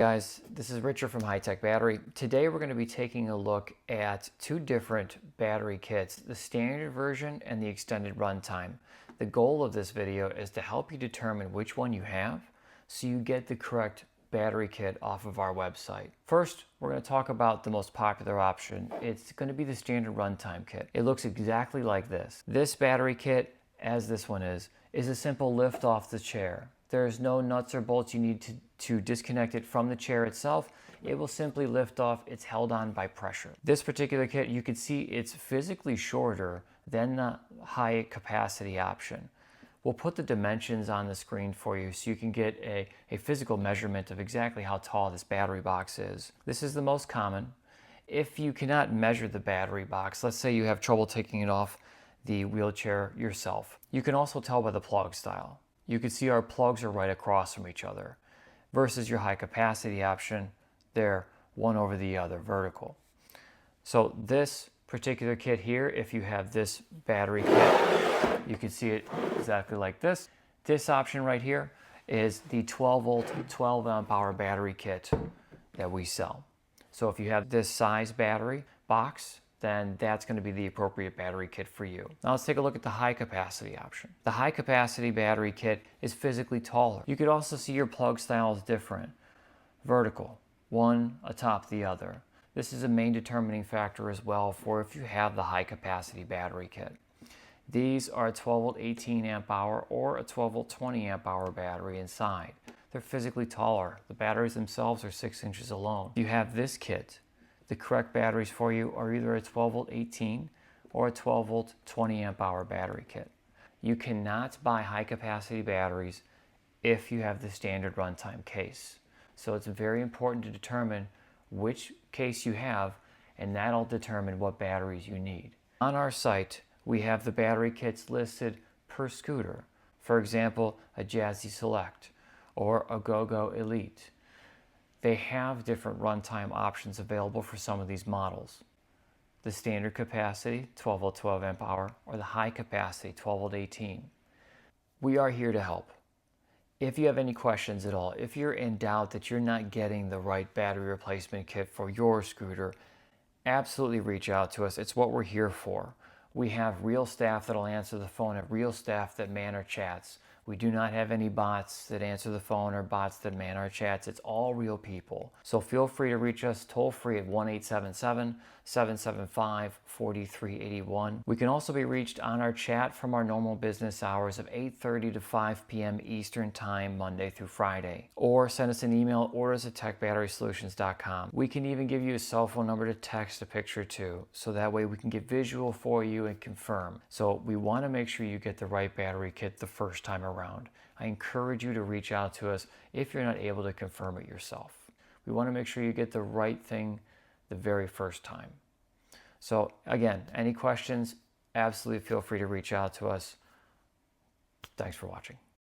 Guys, this is Richard from High Tech Battery. Today we're going to be taking a look at two different battery kits, the standard version and the extended runtime. The goal of this video is to help you determine which one you have so you get the correct battery kit off of our website. First, we're going to talk about the most popular option. It's going to be the standard runtime kit. It looks exactly like this. This battery kit, as this one is a simple lift off the chair. There's no nuts or bolts you need to disconnect it from the chair itself. It will simply lift off. It's held on by pressure. This particular kit, you can see it's physically shorter than the high capacity option. We'll put the dimensions on the screen for you so you can get a physical measurement of exactly how tall this battery box is. This is the most common. If you cannot measure the battery box, let's say you have trouble taking it off the wheelchair yourself, you can also tell by the plug style. You can see our plugs are right across from each other versus your high capacity option, they're one over the other vertical. So this particular kit here, if you have this battery kit, you can see it exactly like this. This option right here is the 12 volt, 12 amp hour battery kit that we sell. So if you have this size battery box, then that's going to be the appropriate battery kit for you. Now let's take a look at the high capacity option. The high capacity battery kit is physically taller. You could also see your plug style is different. Vertical, one atop the other. This is a main determining factor as well for if you have the high capacity battery kit. These are a 12 volt 18 amp hour or a 12 volt 20 amp hour battery inside. They're physically taller. The batteries themselves are 6 inches alone. You have this kit. The correct batteries for you are either a 12 volt 18 or a 12 volt 20 amp hour battery kit. You cannot buy high capacity batteries if you have the standard runtime case. So it's very important to determine which case you have, and that'll determine what batteries you need. On our site, we have the battery kits listed per scooter. For example, a Jazzy Select or a GoGo Elite. They have different runtime options available for some of these models. The standard capacity, 12 volt 12 amp hour, or the high capacity, 12 volt 18. We are here to help. If you have any questions at all, if you're in doubt that you're not getting the right battery replacement kit for your scooter, absolutely reach out to us. It's what we're here for. We have real staff that'll answer the phone and real staff that man our chats. We do not have any bots that answer the phone or bots that man our chats. It's all real people. So feel free to reach us toll free at 1-877-775-4381. We can also be reached on our chat from our normal business hours of 8:30 to 5 p.m. Eastern Time, Monday through Friday. Or send us an email, orders@techbatterysolutions.com. We can even give you a cell phone number to text a picture to, so that way we can get visual for you and confirm. So we want to make sure you get the right battery kit the first time around. I encourage you to reach out to us if you're not able to confirm it yourself. We want to make sure you get the right thing the very first time. So again, any questions, absolutely feel free to reach out to us. Thanks for watching.